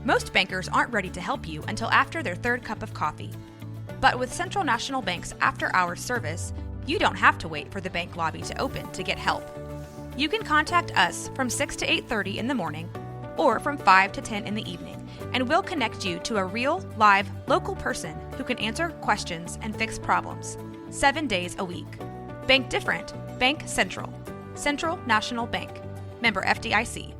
Most bankers aren't ready to help you until after their third cup of coffee. But with Central National Bank's after-hours service, you don't have to wait for the bank lobby to open to get help. You can contact us from 6 to 8:30 in the morning or from 5 to 10 in the evening, and we'll connect you to a real, live, local person who can answer questions and fix problems 7 days a week. Bank different. Bank Central. Central National Bank. Member FDIC.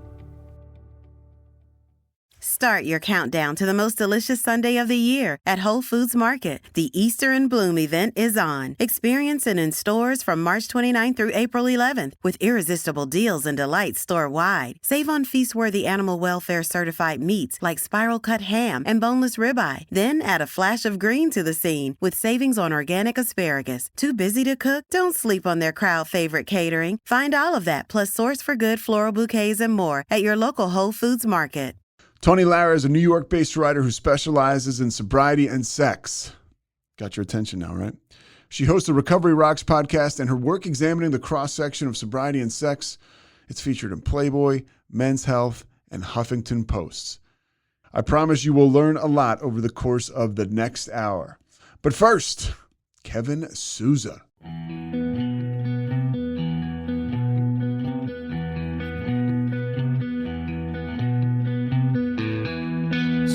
Start your countdown to the most delicious Sunday of the year at Whole Foods Market. The Easter in Bloom event is on. Experience it in stores from March 29th through April 11th with irresistible deals and delights store-wide. Save on feast-worthy animal welfare certified meats like spiral-cut ham and boneless ribeye. Then add a flash of green to the scene with savings on organic asparagus. Too busy to cook? Don't sleep on their crowd-favorite catering. Find all of that plus Source for Good floral bouquets and more at your local Whole Foods Market. Tawny Lara is a New York-based writer who specializes in sobriety and sex. Got your attention now, right? She hosts the Recovery Rocks podcast, and her work examining the cross-section of sobriety and sex, it's featured in Playboy, Men's Health, and Huffington Post. I promise you will learn a lot over the course of the next hour. But first, Kevin Souza.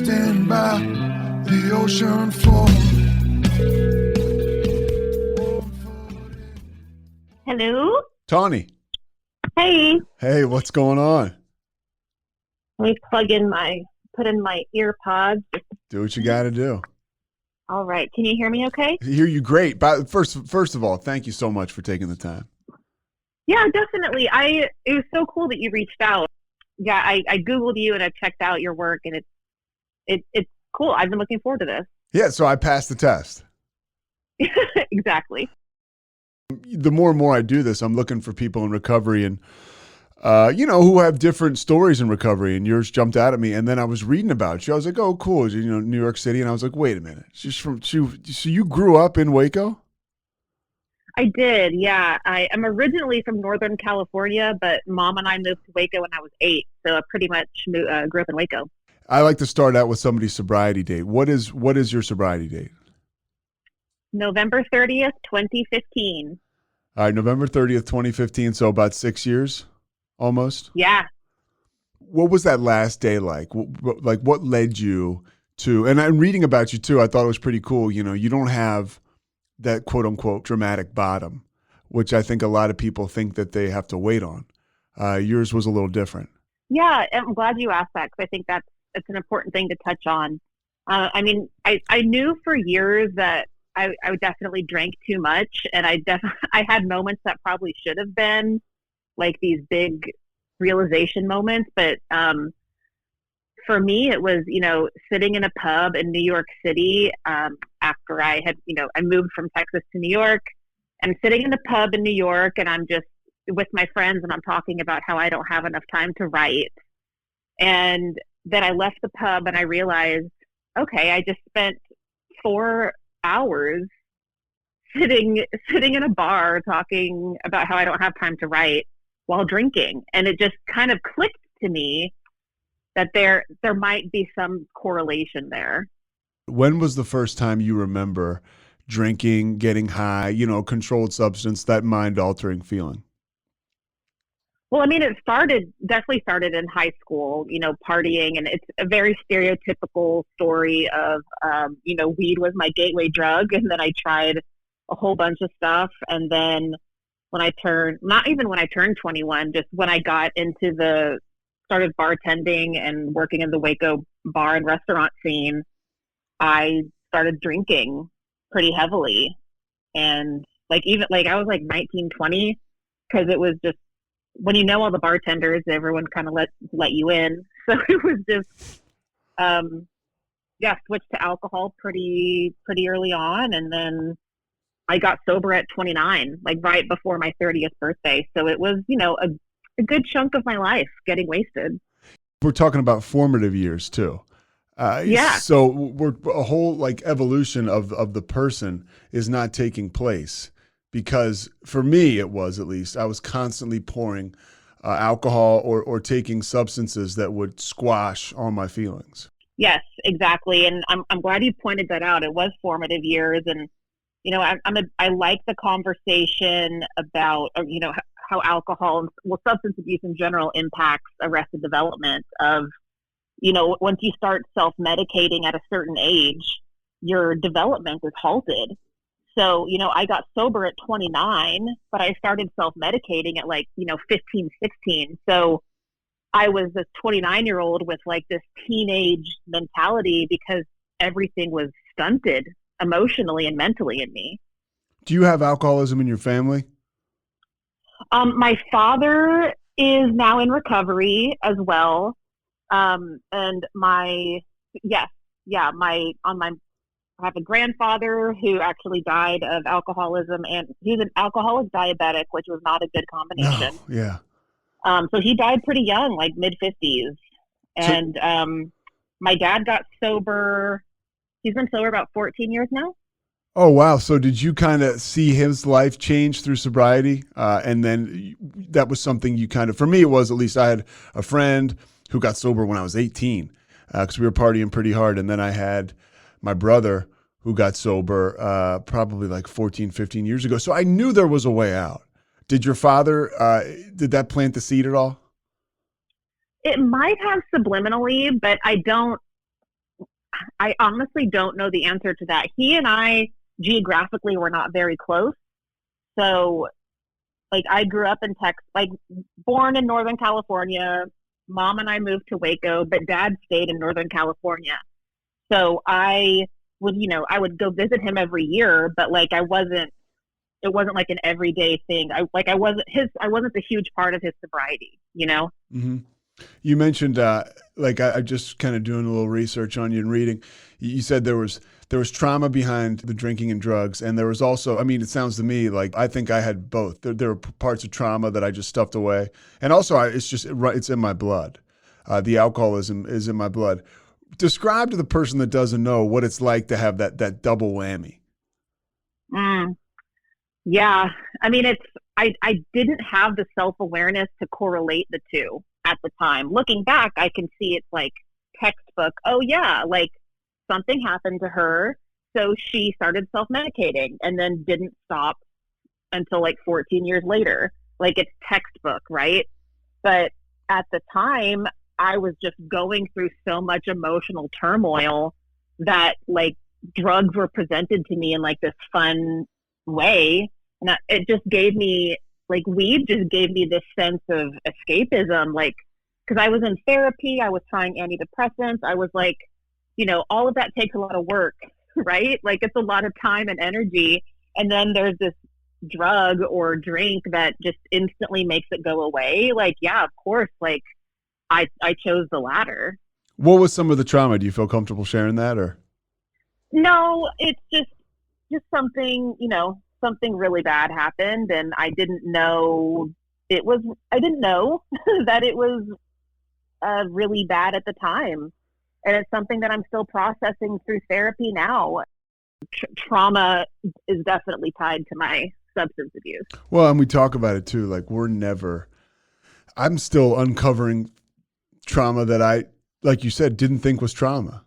Stand by the ocean floor. Hello? Tawny. Hey. Hey, what's going on? Let me put in my ear pods. Do what you got to do. All right. Can you hear me okay? I hear you great. But first of all, thank you so much for taking the time. Yeah, definitely. It was so cool that you reached out. Yeah, I Googled you and I checked out your work, and it's cool. I've been looking forward to this. Yeah, so I passed the test. Exactly. The more and more I do this, I'm looking for people in recovery and, who have different stories in recovery, and yours jumped out at me. And then I was reading about you. I was like, oh, cool. New York City. And I was like, wait a minute. So you grew up in Waco? I did, yeah. I am originally from Northern California, but Mom and I moved to Waco when I was 8. So I pretty much grew up in Waco. I like to start out with somebody's sobriety date. What is your sobriety date? November 30th, 2015. All right, November 30th, 2015. So about 6 years, almost? Yeah. What was that last day like? Like what led you to, and I'm reading about you too, I thought it was pretty cool. You don't have that quote unquote dramatic bottom, which I think a lot of people think that they have to wait on. Yours was a little different. Yeah, I'm glad you asked that because I think it's an important thing to touch on. I knew for years that I definitely drank too much, and I had moments that probably should have been like these big realization moments. But for me, it was, sitting in a pub in New York City after I had, I moved from Texas to New York, and sitting in the pub in New York, and I'm just with my friends, and I'm talking about how I don't have enough time to write. And then I left the pub and I realized, okay, I just spent 4 hours sitting in a bar talking about how I don't have time to write while drinking. And it just kind of clicked to me that there might be some correlation there. When was the first time you remember drinking, getting high, controlled substance, that mind-altering feeling? Well, it definitely started in high school, partying, and it's a very stereotypical story of, weed was my gateway drug, and then I tried a whole bunch of stuff, and then not even when I turned 21, just when I got started bartending and working in the Waco bar and restaurant scene, I started drinking pretty heavily, and I was like 19, 20, because it was just, when all the bartenders, everyone kind of let you in. So it was just, switched to alcohol pretty early on. And then I got sober at 29, like right before my 30th birthday. So it was, a good chunk of my life getting wasted. We're talking about formative years too. Yeah. So we're a whole evolution of the person is not taking place. Because for me, it was, at least, I was constantly pouring alcohol or taking substances that would squash all my feelings. Yes, exactly. And I'm glad you pointed that out. It was formative years. And, I like the conversation about, how alcohol and substance abuse in general impacts arrested development of, once you start self-medicating at a certain age, your development is halted. So, I got sober at 29, but I started self-medicating at 15, 16. So I was this 29-year-old with like this teenage mentality because everything was stunted emotionally and mentally in me. Do you have alcoholism in your family? My father is now in recovery as well. And yes, yeah, I have a grandfather who actually died of alcoholism, and he's an alcoholic diabetic, which was not a good combination. No, yeah. So he died pretty young, like mid-50s. And my dad got sober. He's been sober about 14 years now. Oh, wow. So did you kind of see his life change through sobriety? And then that was something you kind of, for me, it was, at least I had a friend who got sober when I was 18 because we were partying pretty hard. And then I had my brother who got sober probably like 14, 15 years ago. So I knew there was a way out. Did your father, did that plant the seed at all? It might have subliminally, but I honestly don't know the answer to that. He and I geographically were not very close. So like I grew up in Texas, like born in Northern California. Mom and I moved to Waco, but dad stayed in Northern California. So I would go visit him every year, but like it wasn't like an everyday thing. I wasn't a huge part of his sobriety, Mm-hmm. You mentioned, I just kind of doing a little research on you and reading, you said there was trauma behind the drinking and drugs. And there was also, I mean, it sounds to me like, I think I had both. There were parts of trauma that I just stuffed away. And also it's in my blood. The alcoholism is in my blood. Describe to the person that doesn't know what it's like to have that double whammy. Yeah. I mean, I didn't have the self-awareness to correlate the two at the time. Looking back, I can see it's like textbook. Oh yeah, like something happened to her, so she started self-medicating and then didn't stop until like 14 years later. Like it's textbook, right? But at the time, I was just going through so much emotional turmoil that like drugs were presented to me in like this fun way. And it just gave me, like weed just gave me this sense of escapism, like, because I was in therapy, I was trying antidepressants, I was like, all of that takes a lot of work, right? Like it's a lot of time and energy. And then there's this drug or drink that just instantly makes it go away. Like, yeah, of course, like I chose the latter. What was some of the trauma? Do you feel comfortable sharing that or? No, it's just something, something really bad happened and I didn't know that it was really bad at the time. And it's something that I'm still processing through therapy now. Trauma is definitely tied to my substance abuse. Well, and we talk about it too. Like I'm still uncovering trauma that I, like you said, didn't think was trauma.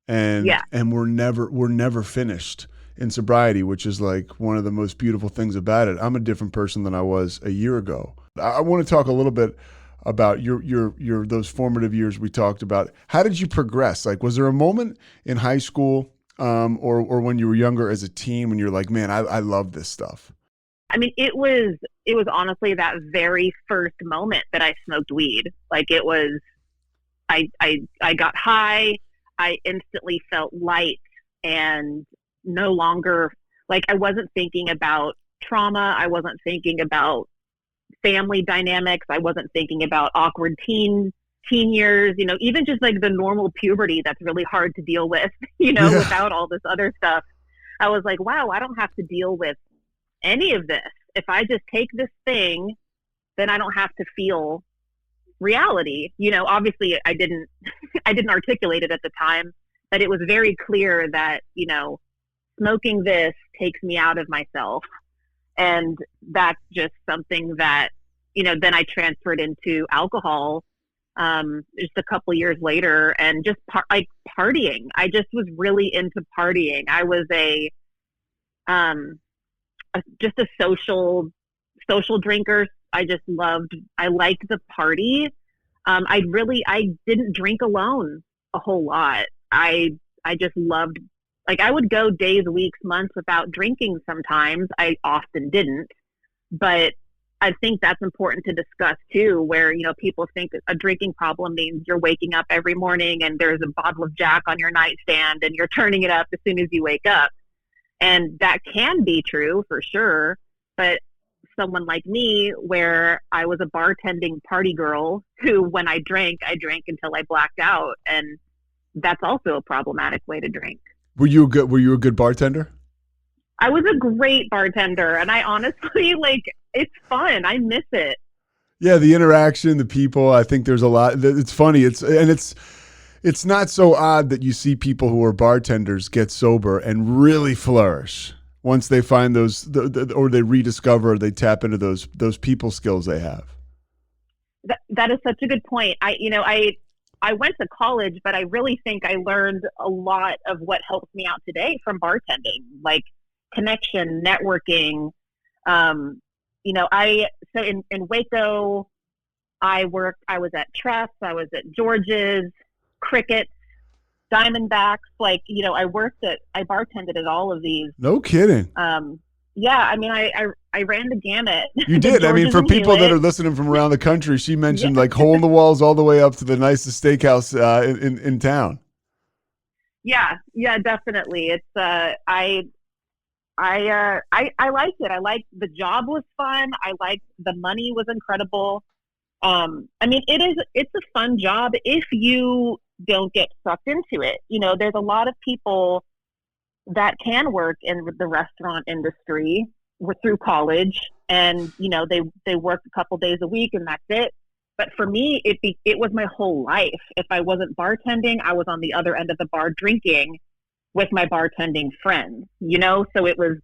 And we're never finished in sobriety, which is like one of the most beautiful things about it. I'm a different person than I was a year ago. I want to talk a little bit about your those formative years we talked about. How did you progress? Like, was there a moment in high school or when you were younger as a teen when you're like, man, I love this stuff? I mean, it was honestly that very first moment that I smoked weed. Like it was, I got high. I instantly felt light and no longer, like I wasn't thinking about trauma. I wasn't thinking about family dynamics. I wasn't thinking about awkward teen years, even just like the normal puberty that's really hard to deal with, without all this other stuff. I was like, wow, I don't have to deal with any of this. If I just take this thing, then I don't have to feel reality. Obviously I didn't articulate it at the time, but it was very clear that, smoking this takes me out of myself. And that's just something that, then I transferred into alcohol. just a couple years later, and just partying. I just was really into partying. I was just a social drinker. I liked the party. I didn't drink alone a whole lot. I just loved, like, I would go days, weeks, months without drinking sometimes. I often didn't, but I think that's important to discuss too, where, people think a drinking problem means you're waking up every morning and there's a bottle of Jack on your nightstand and you're turning it up as soon as you wake up. And that can be true for sure. But someone like me, where I was a bartending party girl who, when I drank until I blacked out. And that's also a problematic way to drink. Were you a good bartender? I was a great bartender, and I honestly, it's fun. I miss it. Yeah, the interaction, the people. I think there's a lot. It's funny. It's not so odd that you see people who are bartenders get sober and really flourish once they find or they rediscover, they tap into those people skills they have. That is such a good point. I went to college, but I really think I learned a lot of what helps me out today from bartending, like connection, networking. So in Waco, I was at Treff's, I was at George's, Cricket's, Diamondbacks. I bartended at all of these. No kidding. Yeah, I ran the gamut. You did. For people that are listening from around the country, she mentioned hole in the walls all the way up to the nicest steakhouse in town. Yeah, definitely. It's I liked it. I liked the job was fun. I liked the money was incredible. It's a fun job if you don't get sucked into it. There's a lot of people that can work in the restaurant industry through college, and they work a couple days a week and that's it. But for me, it was my whole life. If I wasn't bartending, I was on the other end of the bar drinking with my bartending friends. So it was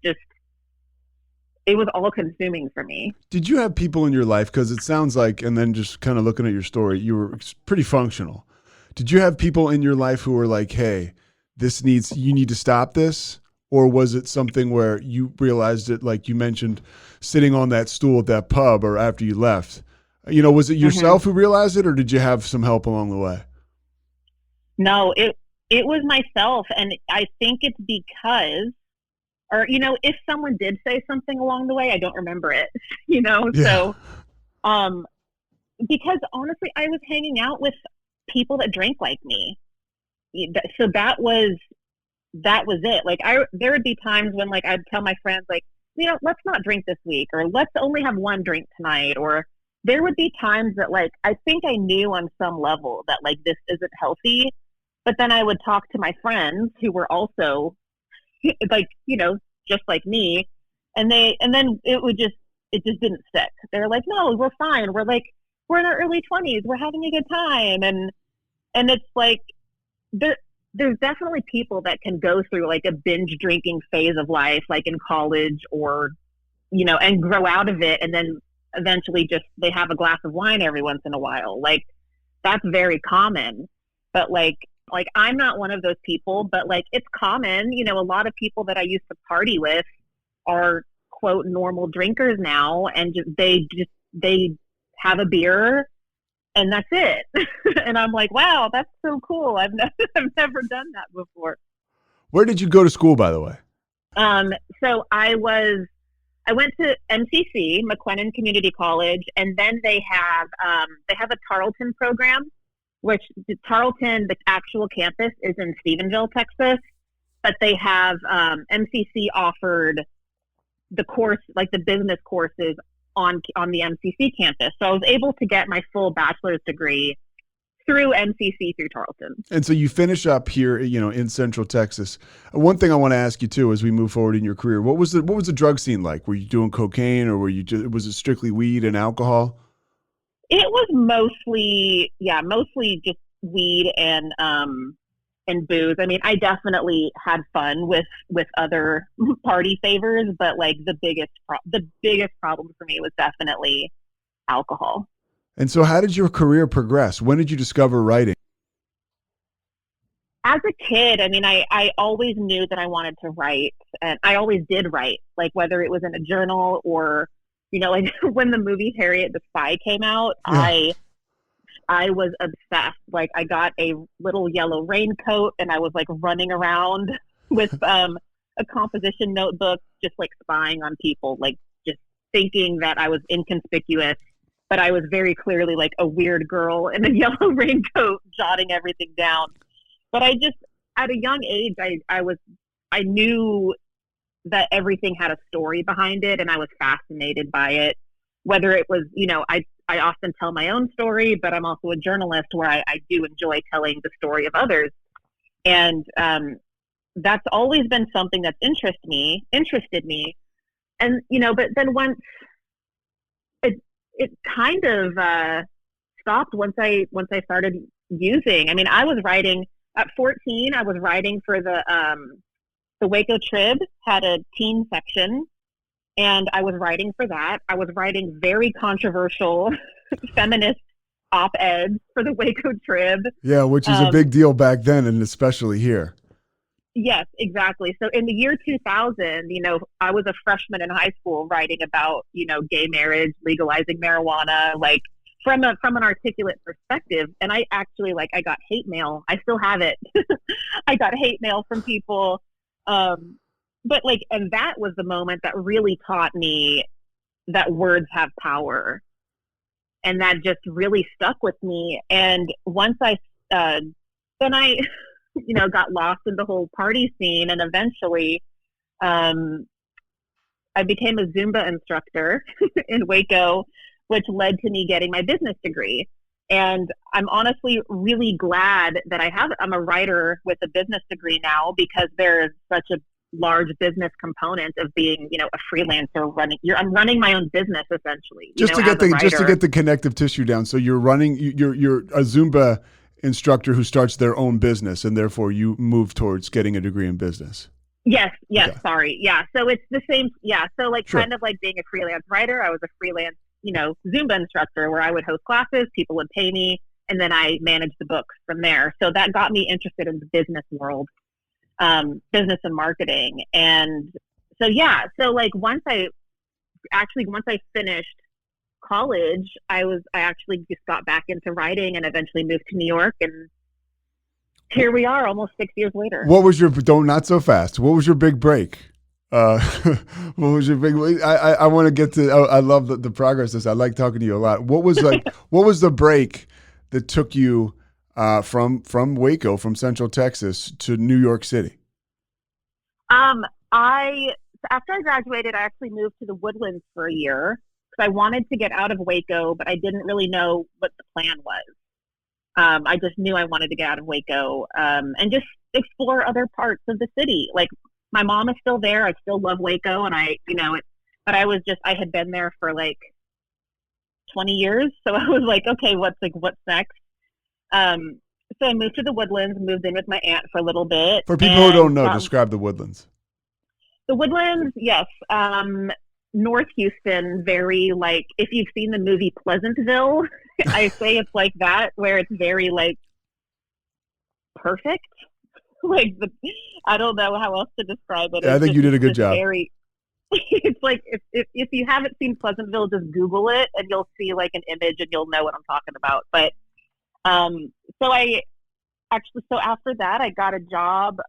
all consuming for me. Did you have people in your life, because it sounds like, and then just kind of looking at your story, you were pretty functional. Did you have people in your life who were like, hey, you need to stop this? Or was it something where you realized it, like you mentioned, sitting on that stool at that pub or after you left? Was it yourself who realized it, or did you have some help along the way? No, it was myself. And I think it's because, or, if someone did say something along the way, I don't remember it, Yeah. So, because honestly, I was hanging out with people that drank like me. So that was it. There would be times when I'd tell my friends let's not drink this week, or let's only have one drink tonight. Or there would be times that I think I knew on some level that this isn't healthy, but then I would talk to my friends who were also just like me, and then it just didn't stick. They're like, no, we're fine. We're in our early 20s. We're having a good time. And it's there's definitely people that can go through a binge drinking phase of life, in college, or, and grow out of it. And then eventually just, they have a glass of wine every once in a while. That's very common, but I'm not one of those people, but it's common. A lot of people that I used to party with are quote normal drinkers now, and they have a beer and that's it. And I'm like, wow, that's so cool. I've never done that before. Where did you go to school, by the way? So I went to MCC, McQuennan Community College, and then they have a Tarleton program, which Tarleton, the actual campus, is in Stephenville, Texas, but they have MCC offered the course, the business courses on the MCC campus. So I was able to get my full bachelor's degree through MCC through Tarleton. And so you finish up here, in Central Texas. One thing I want to ask you too, as we move forward in your career, what was the drug scene like? Were you doing cocaine, or was it strictly weed and alcohol? It was mostly just weed and booze. I definitely had fun with other party favors, but the biggest problem for me was definitely alcohol. And so how did your career progress? When did you discover writing? As a kid, I mean, I always knew that I wanted to write, and I always did write, like whether it was in a journal or, like when the movie Harriet the Spy came out, Yeah. I was obsessed. Like I got a little yellow raincoat and I was like running around with a composition notebook, just like spying on people, like just thinking that I was inconspicuous, but I was very clearly like a weird girl in a yellow raincoat, jotting everything down. But I just, at a young age, I knew that everything had a story behind it, and I was fascinated by it. Whether it was, I often tell my own story, but I'm also a journalist where I do enjoy telling the story of others. And that's always been something that's interested me. And, but then once it kind of stopped once I started using, I mean, I was writing at 14, I was writing for the Waco Trib had a teen section, and I was writing for that. I was writing very controversial feminist op-eds for the Waco Trib. Yeah, which is a big deal back then, and especially here. Yes, exactly. So in the year 2000, I was a freshman in high school writing about, gay marriage, legalizing marijuana, like from an articulate perspective. And I actually, I got hate mail. I still have it. I got hate mail from people. But and that was the moment that really taught me that words have power. And that just really stuck with me. And once then I, got lost in the whole party scene, and eventually, I became a Zumba instructor in Waco, which led to me getting my business degree. And I'm honestly really glad that I'm a writer with a business degree now, because there's such a large business component of being, a freelancer I'm running my own business essentially. Just to get the connective tissue down. So you're a Zumba instructor who starts their own business, and therefore you move towards getting a degree in business. Yes. Okay. Sorry. Yeah. So it's the same. Yeah. So Sure. kind of like being a freelance writer, I was a freelance, Zumba instructor where I would host classes, people would pay me, and then I managed the books from there. So that got me interested in the business world, business and marketing. And so, yeah. So once I finished college, I actually just got back into writing and eventually moved to New York, and here we are almost 6 years later. What was not so fast. What was your big break? What was your big? I want to get to. I love the progress. I like talking to you a lot. What was what was the break that took you from Waco, from Central Texas to New York City? After I graduated, I actually moved to the Woodlands for a year because I wanted to get out of Waco, but I didn't really know what the plan was. I just knew I wanted to get out of Waco and just explore other parts of the city. Like, my mom is still there. I still love Waco, and but I had been there for 20 years. So I was like, okay, what's next? So I moved to the Woodlands, moved in with my aunt for a little bit. For people who don't know, describe the Woodlands. The Woodlands, yes. North Houston, very if you've seen the movie Pleasantville, I say it's like that, where it's very perfect. I don't know how else to describe it. Yeah, I think you did a good job. It's if you haven't seen Pleasantville, just Google it and you'll see an image and you'll know what I'm talking about. But so after that, I got a job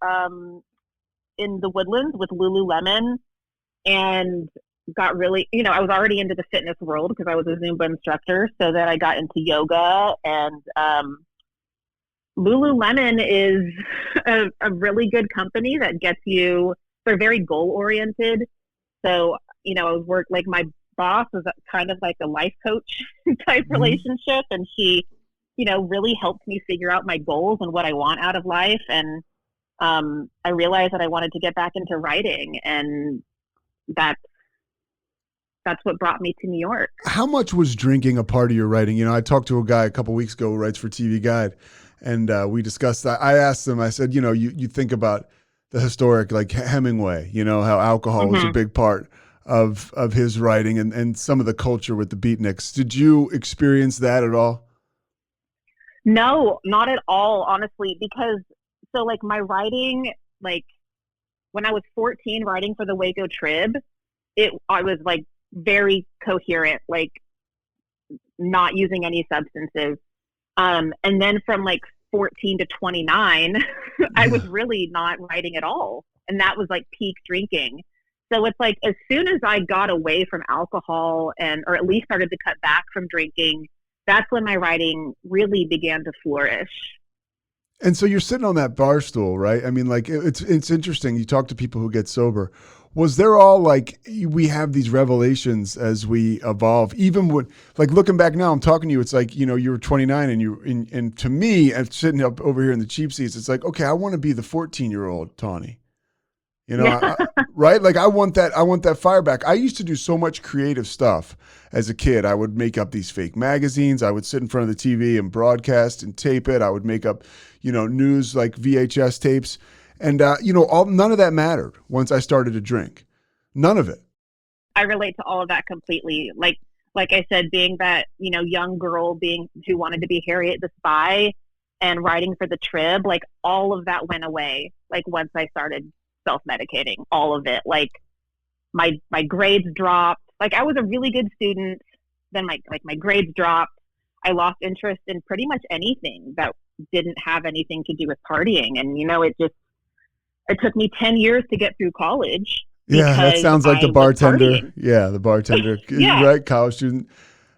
in the Woodlands with Lululemon, and got really, I was already into the fitness world because I was a Zumba instructor. So then I got into yoga, and Lululemon is a really good company that gets you, they're very goal oriented. So, I was my boss was kind of like a life coach type relationship. And she, really helped me figure out my goals and what I want out of life. And I realized that I wanted to get back into writing, and that's what brought me to New York. How much was drinking a part of your writing? I talked to a guy a couple weeks ago who writes for TV Guide, and we discussed that. I asked him, I said, you think about the historic, Hemingway, how alcohol was a big part of his writing and some of the culture with the beatniks. Did you experience that at all? No, not at all, honestly, because so like my writing, like when I was 14 writing for the Waco Trib, I was like very coherent, like not using any substances. And then from like 14 to 29, I was really not writing at all. And that was like peak drinking. So it's like, as soon as I got away from alcohol or at least started to cut back from drinking, that's when my writing really began to flourish. And so you're sitting on that bar stool, right? I mean, like it's interesting. You talk to people who get sober. Was there all like, we have these revelations as we evolve, even when, like looking back now, I'm talking to you, it's like, you were 29 and to me, I'm sitting up over here in the cheap seats. It's like, okay, I want to be the 14-year-old Tawny, Yeah. right? Like I want that fire back. I used to do so much creative stuff as a kid. I would make up these fake magazines. I would sit in front of the TV and broadcast and tape it. I would make up, news like VHS tapes. And, none of that mattered once I started to drink. None of it. I relate to all of that completely. Like I said, being that, young girl who wanted to be Harriet the Spy and writing for the Trib, like all of that went away. Like once I started self-medicating, all of it, like my grades dropped. Like I was a really good student. Then my grades dropped. I lost interest in pretty much anything that didn't have anything to do with partying. And, it took me 10 years to get through college. Yeah, that sounds like the bartender. Yeah, the bartender. Yeah. Right, college student.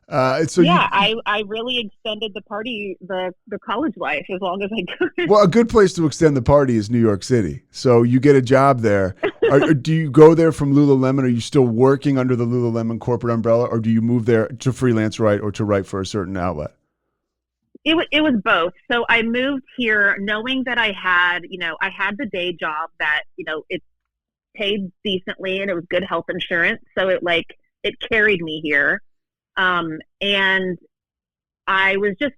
I really extended the college life as long as I could. Well, a good place to extend the party is New York City. So you get a job there. Do you go there from Lululemon? Are you still working under the Lululemon corporate umbrella, or do you move there to freelance write or to write for a certain outlet? It was both. So I moved here knowing that I had the day job that, it paid decently and it was good health insurance. So it carried me here. And I was just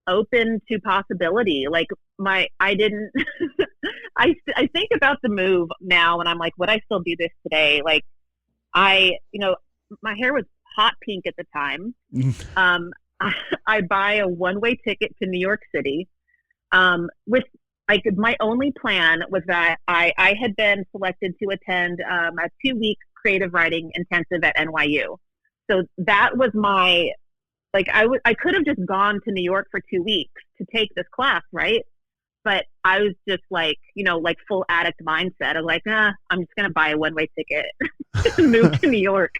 open to possibility. Like I didn't, I think about the move now and I'm like, would I still do this today? Like my hair was hot pink at the time. I buy a one-way ticket to New York City, with my only plan was that I had been selected to attend a 2-week creative writing intensive at NYU. So that was I could have just gone to New York for 2 weeks to take this class, right? But I was just full addict mindset. I was like, I'm just going to buy a one-way ticket and move to New York.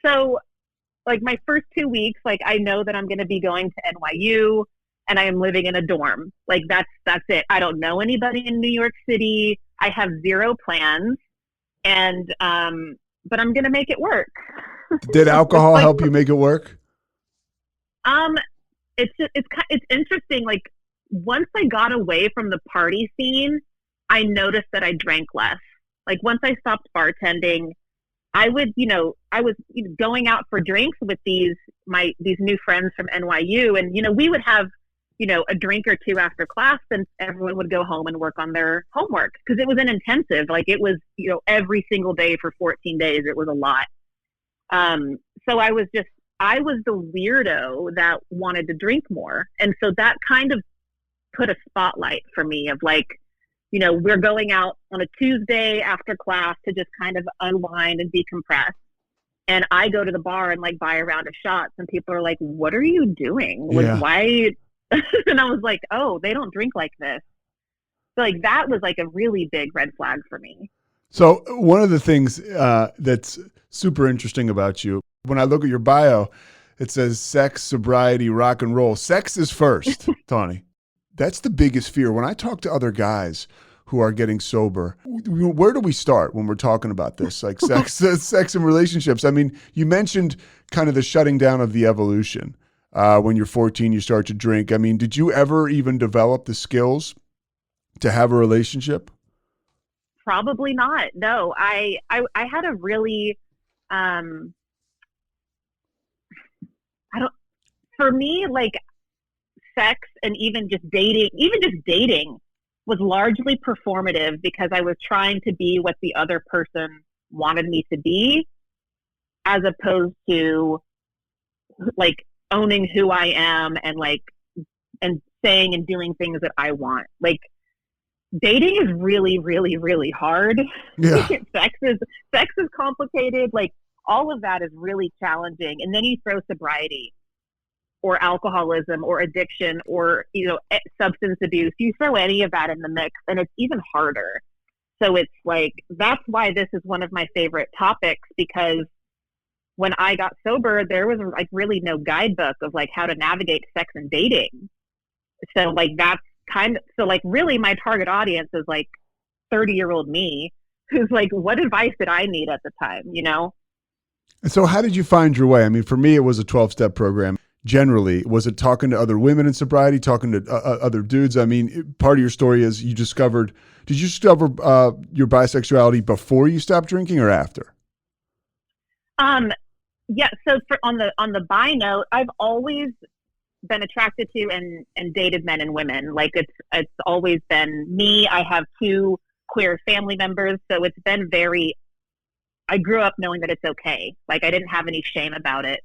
So my first 2 weeks, I know that I'm going to be going to NYU and I am living in a dorm. That's it. I don't know anybody in New York City. I have zero plans and, but I'm going to make it work. Did alcohol help you make it work? It's interesting. Once I got away from the party scene, I noticed that I drank less. Once I stopped bartending, I was going out for drinks with these new friends from NYU. And, we would have, a drink or two after class, and everyone would go home and work on their homework because it was an intensive. It was, every single day for 14 days. It was a lot. So I was the weirdo that wanted to drink more. And so that kind of put a spotlight for me of we're going out on a Tuesday after class to just kind of unwind and decompress. And I go to the bar and buy a round of shots and people are like, what are you doing? Yeah. Why? And I was like, oh, they don't drink like this. So that was a really big red flag for me. So one of the things that's super interesting about you, when I look at your bio, it says sex, sobriety, rock and roll. Sex is first, Tawny. That's the biggest fear. When I talk to other guys who are getting sober, where do we start when we're talking about this? Sex and relationships. I mean, you mentioned kind of the shutting down of the evolution. When you're 14, you start to drink. I mean, did you ever even develop the skills to have a relationship? Probably not. No, I had a really, for me, sex and even just dating was largely performative because I was trying to be what the other person wanted me to be, as opposed to like owning who I am and like, and saying and doing things that I want. Like, dating is really, really, really hard. Yeah. sex is complicated. Like, all of that is really challenging. And then you throw sobriety or alcoholism or addiction or, substance abuse. You throw any of that in the mix and it's even harder. So it's like, that's why this is one of my favorite topics, because when I got sober, there was like really no guidebook of like how to navigate sex and dating. So like, that's really my target audience is like 30-year-old me, who's like, what advice did I need at the time, And so how did you find your way? I mean, for me, it was a 12-step program. Generally, was it talking to other women in sobriety, talking to other dudes? I mean, part of your story is did you discover your bisexuality before you stopped drinking or after? Yeah. So on the bi note, I've always been attracted to and dated men and women. Like it's always been me. I have 2 queer family members. So it's been I grew up knowing that it's okay. Like, I didn't have any shame about it.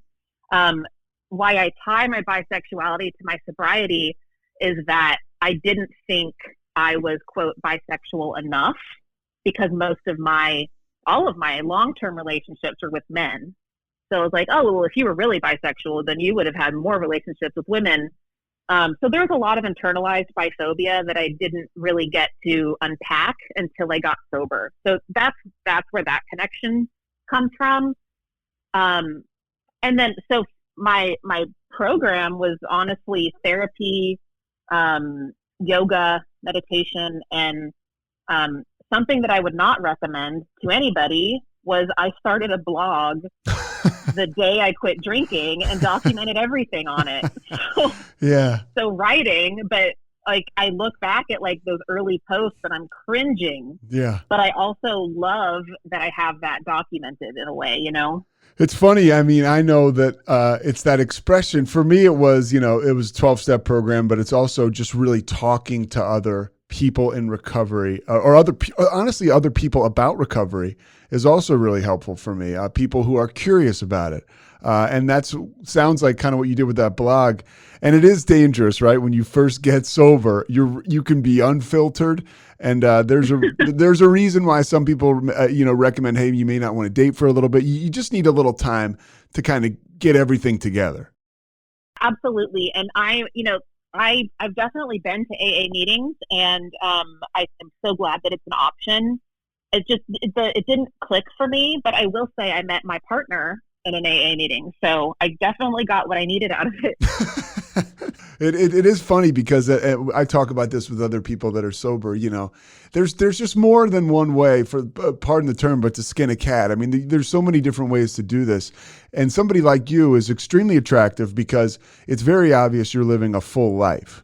Why I tie my bisexuality to my sobriety is that I didn't think I was, quote, bisexual enough, because all of my long-term relationships were with men. So I was like, oh, well, if you were really bisexual, then you would have had more relationships with women. So there was a lot of internalized biphobia that I didn't really get to unpack until I got sober. So that's where that connection comes from. And then, so my program was honestly therapy, yoga, meditation, and something that I would not recommend to anybody was I started a blog the day I quit drinking and documented everything on it. So, yeah. So writing, but like I look back at like those early posts and I'm cringing. Yeah. But I also love that I have that documented in a way, It's funny. I mean, I know that it's that expression. For me, it was, it was a 12-step program, but it's also just really talking to other people in recovery or honestly, other people about recovery is also really helpful for me. People who are curious about it. And sounds like kind of what you did with that blog. And it is dangerous, right? When you first get sober, you can be unfiltered. And there's a reason why some people, recommend, hey, you may not want to date for a little bit. You just need a little time to kind of get everything together. Absolutely. And I've definitely been to AA meetings, and I am so glad that it's an option. It didn't click for me, but I will say I met my partner in an AA meeting, so I definitely got what I needed out of it. It is funny because I talk about this with other people that are sober. There's just more than one way, for pardon the term, but to skin a cat. I mean, there's so many different ways to do this. And somebody like you is extremely attractive because it's very obvious you're living a full life.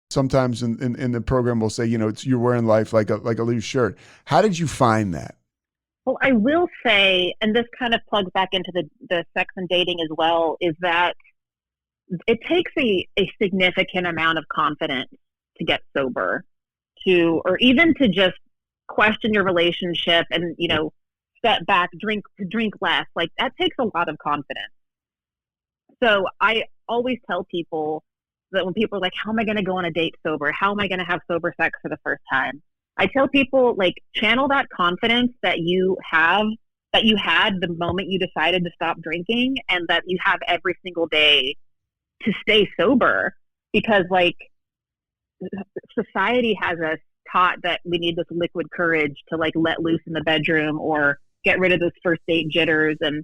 Sometimes in the program we'll say, you're wearing life like a loose shirt. How did you find that? Well, I will say, and this kind of plugs back into the sex and dating as well, is that it takes a significant amount of confidence to get sober, or even to just question your relationship and, step back, drink less. Like, that takes a lot of confidence. So I always tell people that when people are like, how am I going to go on a date sober? How am I going to have sober sex for the first time? I tell people, like, channel that confidence that you had the moment you decided to stop drinking, and that you have every single day to stay sober, because like society has us taught that we need this liquid courage to like let loose in the bedroom or get rid of those first date jitters. And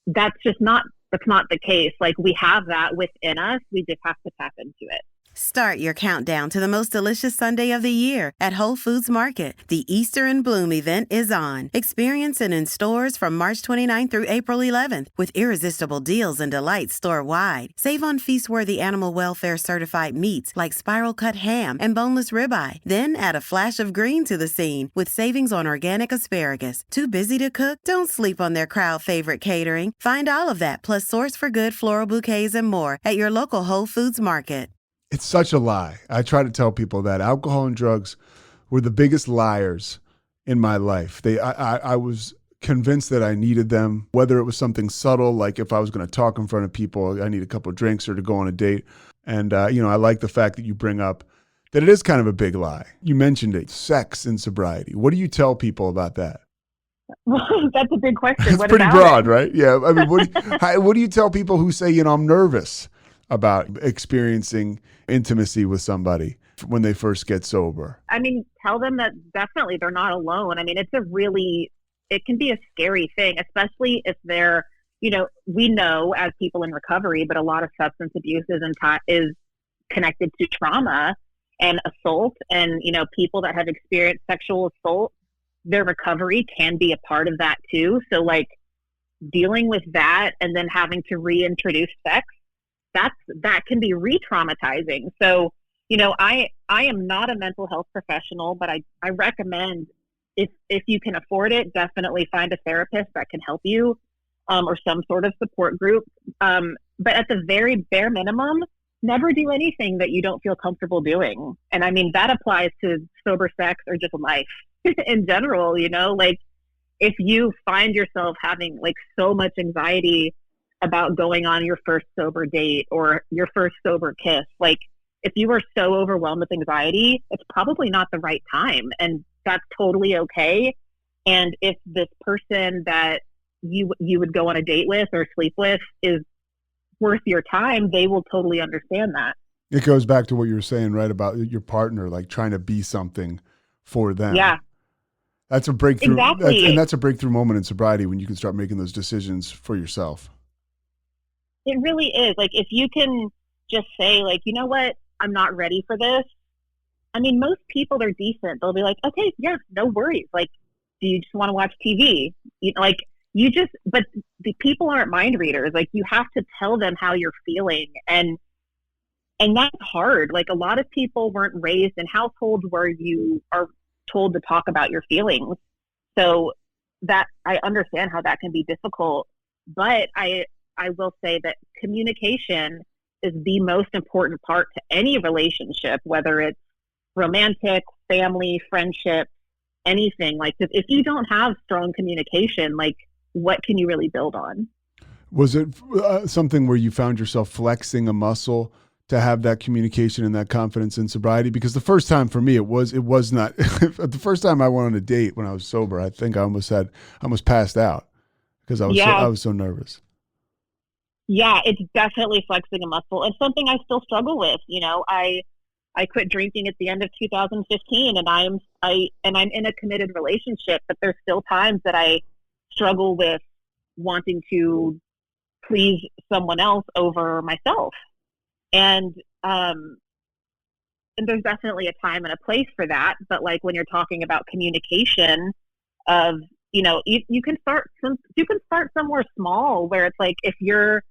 that's not the case. Like, we have that within us. We just have to tap into it. Start your countdown to the most delicious Sunday of the year at Whole Foods Market. The Easter in Bloom event is on. Experience it in stores from March 29th through April 11th with irresistible deals and delights store-wide. Save on feast-worthy animal welfare certified meats like spiral cut ham and boneless ribeye. Then add a flash of green to the scene with savings on organic asparagus. Too busy to cook? Don't sleep on their crowd favorite catering. Find all of that plus Source for Good floral bouquets and more at your local Whole Foods Market. It's such a lie. I try to tell people that alcohol and drugs were the biggest liars in my life. I was convinced that I needed them, whether it was something subtle, like if I was going to talk in front of people, I need a couple of drinks or to go on a date. And, I like the fact that you bring up that it is kind of a big lie. You mentioned it, sex and sobriety. What do you tell people about that? Well, that's a big question. It's What pretty about broad, it? right? Yeah. I mean, what do you tell people who say, I'm nervous about experiencing intimacy with somebody when they first get sober? I mean, tell them that definitely they're not alone. I mean, it can be a scary thing, especially if they're, we know as people in recovery, but a lot of substance abuse is connected to trauma and assault, and, people that have experienced sexual assault, their recovery can be a part of that too. So like dealing with that and then having to reintroduce sex, that can be re-traumatizing. So, I am not a mental health professional, but I recommend if you can afford it, definitely find a therapist that can help you, or some sort of support group. But at the very bare minimum, never do anything that you don't feel comfortable doing. And I mean, that applies to sober sex or just life in general, like if you find yourself having like so much anxiety about going on your first sober date or your first sober kiss, like if you are so overwhelmed with anxiety, it's probably not the right time. And that's totally okay. And if this person that you would go on a date with or sleep with is worth your time, they will totally understand that. It goes back to what you were saying, right, about your partner, like trying to be something for them. Yeah. That's a breakthrough. Exactly. That's a breakthrough moment in sobriety when you can start making those decisions for yourself. It really is. Like if you can just say like, you know what, I'm not ready for this. I mean, most people are decent. They'll be like, okay, yeah, no worries. Like, do you just want to watch TV? But the people aren't mind readers. Like you have to tell them how you're feeling. And that's hard. Like a lot of people weren't raised in households where you are told to talk about your feelings. So that I understand how that can be difficult, but I will say that communication is the most important part to any relationship, whether it's romantic, family, friendship, anything. Like if you don't have strong communication, like what can you really build on? Was it something where you found yourself flexing a muscle to have that communication and that confidence in sobriety? Because the first time for me, it was not. The first time I went on a date when I was sober, I think I almost passed out because I was so nervous. Yeah, it's definitely flexing a muscle. It's something I still struggle with. I quit drinking at the end of 2015, and I'm in a committed relationship, but there's still times that I struggle with wanting to please someone else over myself. And there's definitely a time and a place for that. But like when you're talking about communication of, you can start somewhere small where it's like, if you're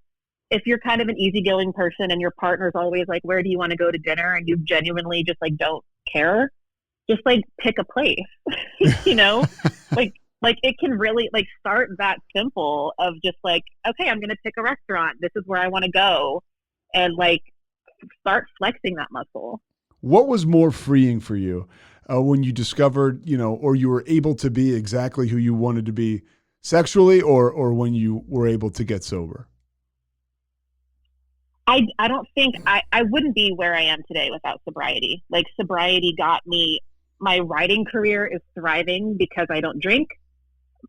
kind of an easygoing person and your partner's always like, where do you want to go to dinner? And you genuinely just like, don't care. Just like pick a place, like it can really like start that simple of just like, okay, I'm going to pick a restaurant. This is where I want to go. And like start flexing that muscle. What was more freeing for you when you discovered, or you were able to be exactly who you wanted to be sexually, or when you were able to get sober? I don't think I wouldn't be where I am today without sobriety. Like sobriety got me, my writing career is thriving because I don't drink.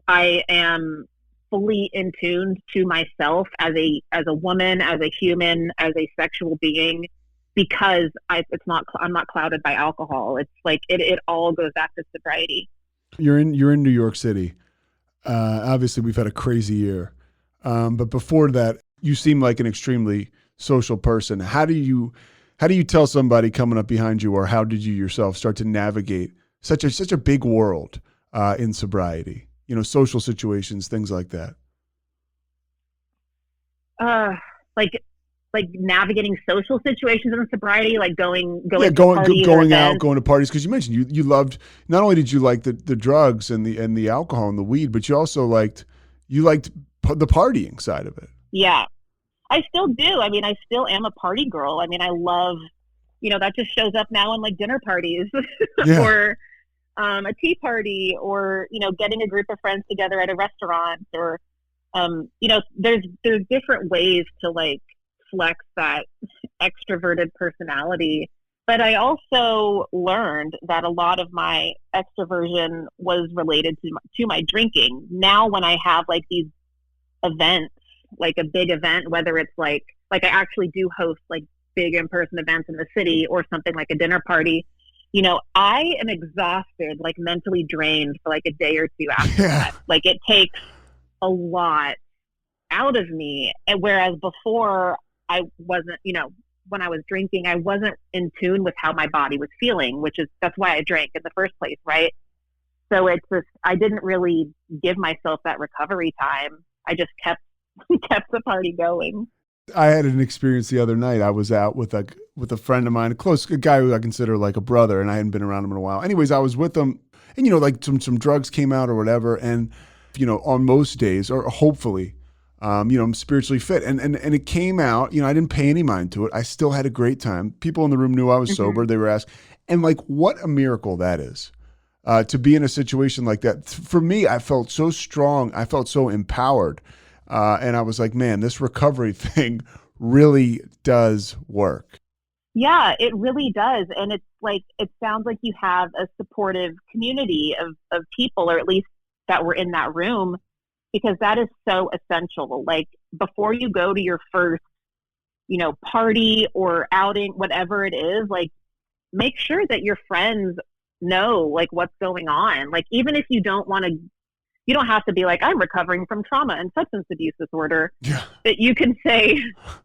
I am fully in tune to myself as a woman, as a human, as a sexual being, because I'm not clouded by alcohol. It's like it all goes back to sobriety. You're in New York City. Obviously, we've had a crazy year, but before that, you seem like an extremely social person. How do you tell somebody coming up behind you, or how did you yourself start to navigate such a big world in sobriety? Social situations, things like that. Like navigating social situations in sobriety, like going out, going to parties. Because you mentioned you loved, not only did you like the drugs and the alcohol and the weed, but you also liked the partying side of it. Yeah, I still do. I mean, I still am a party girl. I mean, I love, that just shows up now in like dinner parties, yeah. or a tea party, or, getting a group of friends together at a restaurant, or, there's different ways to like flex that extroverted personality. But I also learned that a lot of my extroversion was related to my drinking. Now, when I have like these events, like a big event, whether it's like I actually do host like big in-person events in the city, or something like a dinner party, I am exhausted, like mentally drained for like a day or two after that. Like it takes a lot out of me. And whereas before I wasn't, when I was drinking, I wasn't in tune with how my body was feeling, that's why I drank in the first place. Right. So it's just, I didn't really give myself that recovery time. I just kept the party going. I had an experience the other night. I was out with a friend of mine, a guy who I consider like a brother, and I hadn't been around him in a while. Anyways, I was with him, and like some drugs came out or whatever, and on most days, or hopefully, I'm spiritually fit, and it came out. I didn't pay any mind to it. I still had a great time. People in the room knew I was sober. They were asked, and like, what a miracle that is. To be in a situation like that. For me, I felt so strong. I felt so empowered. And I was like, man, this recovery thing really does work. Yeah, it really does. And it's like, it sounds like you have a supportive community of people, or at least that were in that room, because that is so essential. Like before you go to your first, party or outing, whatever it is, like make sure that your friends know like what's going on. Like even if you don't have to be like, I'm recovering from trauma and substance abuse disorder. Yeah. But you can say,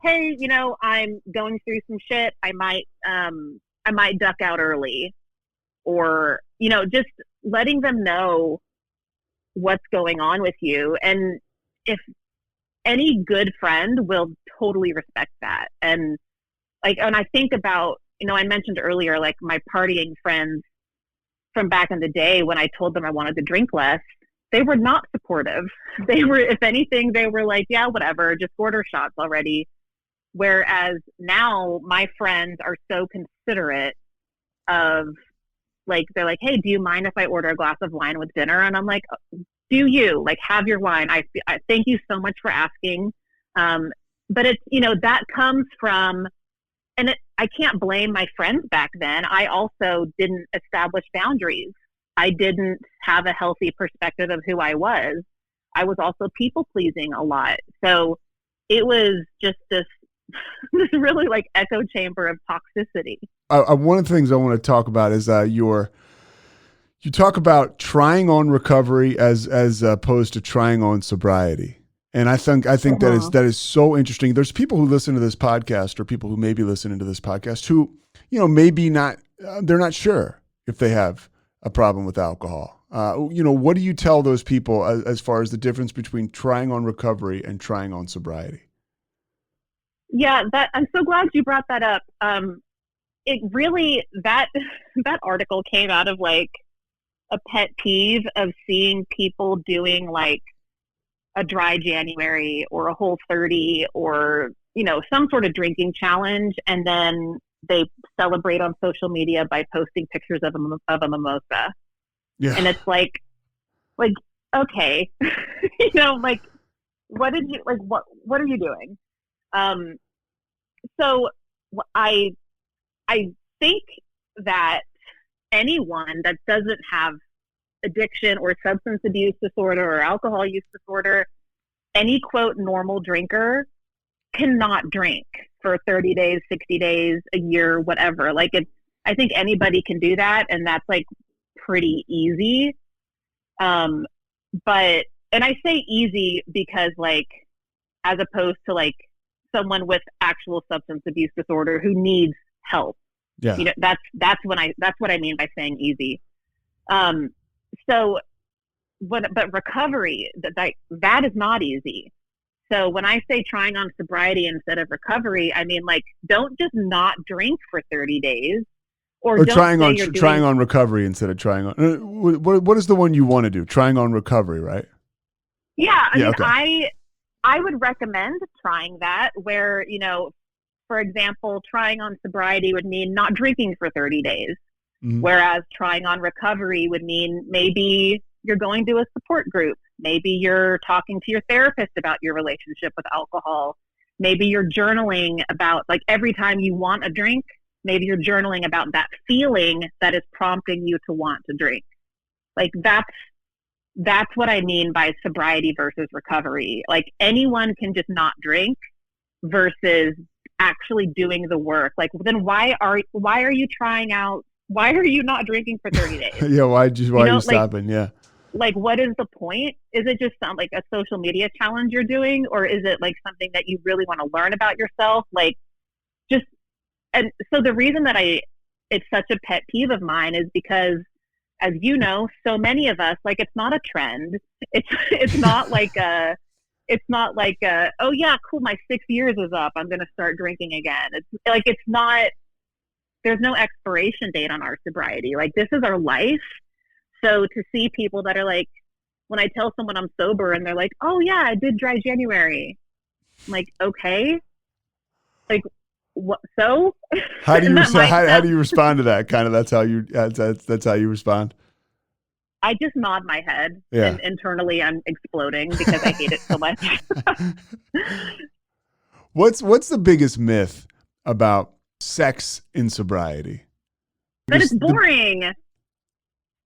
hey, I'm going through some shit. I might duck out early, or, just letting them know what's going on with you. And if any good friend will totally respect that. And like, and I think about, I mentioned earlier, like my partying friends from back in the day, when I told them I wanted to drink less, they were not supportive. They were, if anything, they were like, yeah, whatever, just order shots already. Whereas now my friends are so considerate of, like, they're like, hey, do you mind if I order a glass of wine with dinner? And I'm like, do you? Like, have your wine. I thank you so much for asking. But it's, that comes from, and I can't blame my friends back then. I also didn't establish boundaries. I didn't have a healthy perspective of who I was. I was also people pleasing a lot. So it was just this really like echo chamber of toxicity. One of the things I want to talk about is you talk about trying on recovery as opposed to trying on sobriety. And I think that is so interesting. There's people who listen to this podcast, or people who may be listening to this podcast, who, maybe not, they're not sure if they have a problem with alcohol. What do you tell those people as far as the difference between trying on recovery and trying on sobriety? Yeah, I'm so glad you brought that up. It really, that article came out of like a pet peeve of seeing people doing like a dry January or a Whole30 or, some sort of drinking challenge. And then they celebrate on social media by posting pictures of a mimosa. Yeah. And it's like, okay, like, what are you doing? So I think that anyone that doesn't have addiction or substance abuse disorder or alcohol use disorder, any quote normal drinker cannot drink for 30 days, 60 days, a year, whatever. Like I think anybody can do that. And that's like pretty easy. But, and I say easy because like, as opposed to like someone with actual substance abuse disorder who needs help. Yeah. That's what I mean by saying easy. But recovery, that is not easy. So when I say trying on sobriety instead of recovery, I mean, like, don't just not drink for 30 days or trying on recovery instead of trying on, what is the one you want to do? Trying on recovery, right? Yeah. I would recommend trying that where, for example, trying on sobriety would mean not drinking for 30 days. Whereas trying on recovery would mean maybe you're going to a support group. Maybe you're talking to your therapist about your relationship with alcohol. Maybe you're journaling about, like, every time you want a drink, maybe you're journaling about that feeling that is prompting you to want to drink. Like, that's what I mean by sobriety versus recovery. Like, anyone can just not drink versus actually doing the work. Like, then why are you trying out? Why are you not drinking for 30 days? Yeah, why are you stopping? Yeah. Like, what is the point? Is it just like a social media challenge you're doing? Or is it like something that you really want to learn about yourself? Like, just, and so the reason that it's such a pet peeve of mine is because, as you know, so many of us, like, it's not a trend. It's not like oh yeah, cool, my 6 years is up, I'm going to start drinking again. It's like, it's not, there's no expiration date on our sobriety. Like, this is our life. So to see people that are like, when I tell someone I'm sober and they're like, oh yeah, I did dry January. I'm like, okay. Like, what? So how do you respond to that? Kind of, that's how you respond. I just nod my head, yeah. And internally I'm exploding because I hate it so much. What's the biggest myth about sex in sobriety? That it's boring.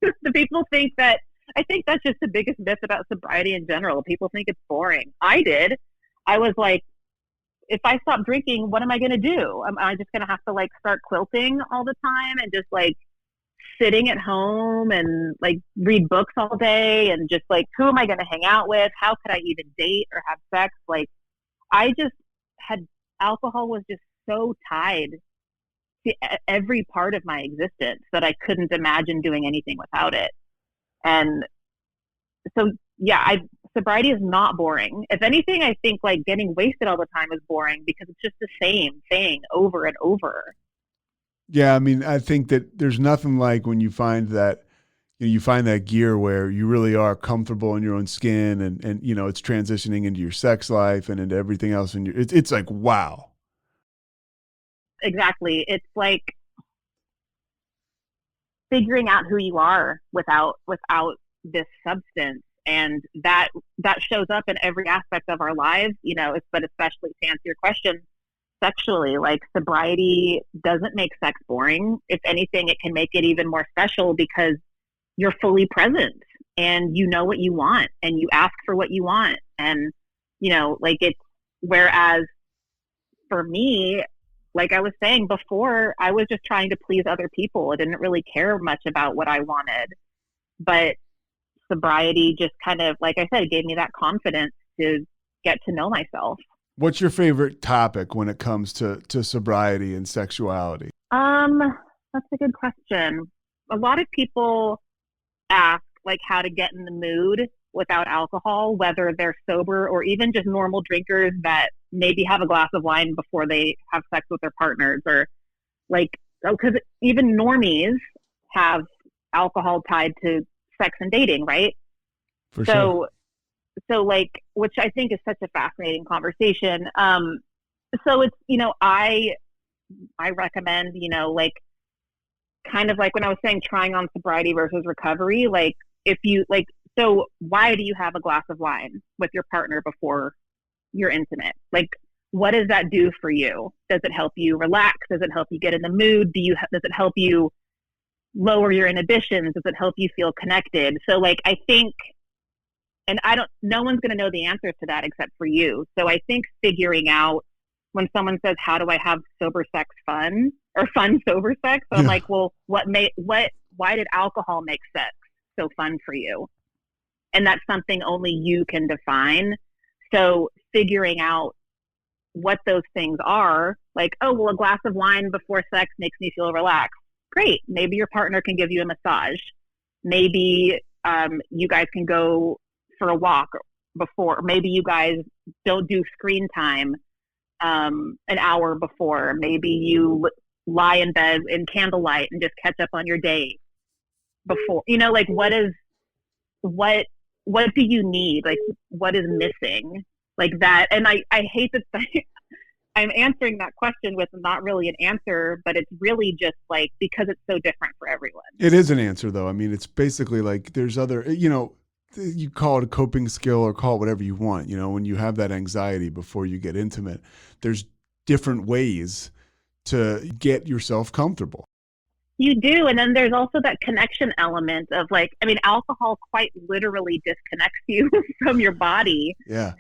The people think that, I think that's just the biggest myth about sobriety in general. People think it's boring. I was like, if I stop drinking, what am I going to do? Am I just going to have to, like, start quilting all the time and just, like, sitting at home and, like, read books all day and just, like, who am I going to hang out with? How could I even date or have sex? Like, I just had, alcohol was just so tied to every part of my existence that I couldn't imagine doing anything without it. And so, yeah, sobriety is not boring. If anything, I think, like, getting wasted all the time is boring because it's just the same thing over and over. Yeah, I mean, I think that there's nothing like when you find that, you find that gear where you really are comfortable in your own skin, and it's transitioning into your sex life and into everything else, and it's like, wow. Exactly. It's like figuring out who you are without this substance, and that shows up in every aspect of our lives, but especially to answer your question, sexually. Like, sobriety doesn't make sex boring. If anything, it can make it even more special because you're fully present and you know what you want and you ask for what you want. And, like, it's, whereas for me, like I was saying before, I was just trying to please other people. I didn't really care much about what I wanted. But sobriety just kind of, like I said, it gave me that confidence to get to know myself. What's your favorite topic when it comes to sobriety and sexuality? That's a good question. A lot of people ask, like, how to get in the mood without alcohol, whether they're sober or even just normal drinkers that maybe have a glass of wine before they have sex with their partners, or, like, because even normies have alcohol tied to sex and dating, right? For sure. So, like, which I think is such a fascinating conversation. So it's, I recommend, like, kind of like when I was saying trying on sobriety versus recovery, like, if you, like, so why do you have a glass of wine with your partner before you're intimate? Like, what does that do for you? Does it help you relax? Does it help you get in the mood? Does it help you lower your inhibitions? Does it help you feel connected? So, like, I think, and no one's going to know the answer to that except for you. So I think figuring out, when someone says, how do I have sober sex fun, or fun sober sex? So I'm like, well, why did alcohol make sex so fun for you? And that's something only you can define. So figuring out what those things are, like, oh, well, a glass of wine before sex makes me feel relaxed. Great. Maybe your partner can give you a massage. Maybe you guys can go for a walk before. Maybe you guys don't do screen time an hour before. Maybe you lie in bed in candlelight and just catch up on your day before. Like, what do you need? Like, what is missing? Like that. And I hate that I'm answering that question with not really an answer, but it's really just like because it's so different for everyone. It is an answer, though. I mean, it's basically like there's other, you call it a coping skill or call it whatever you want. When you have that anxiety before you get intimate, there's different ways to get yourself comfortable. You do. And then there's also that connection element of alcohol quite literally disconnects you from your body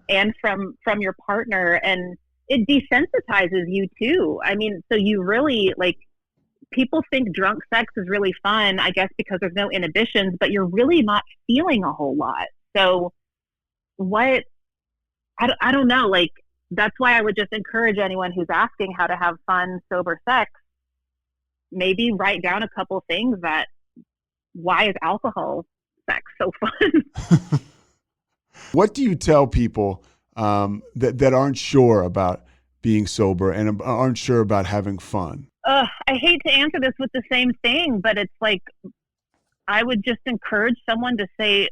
and from your partner. And it desensitizes you too. I mean, so you really people think drunk sex is really fun, I guess, because there's no inhibitions, but you're really not feeling a whole lot. So I don't know. That's why I would just encourage anyone who's asking how to have fun, sober sex, maybe write down a couple things why is alcohol sex so fun? What do you tell people that aren't sure about being sober and aren't sure about having fun? I hate to answer this with the same thing, but it's I would just encourage someone to say,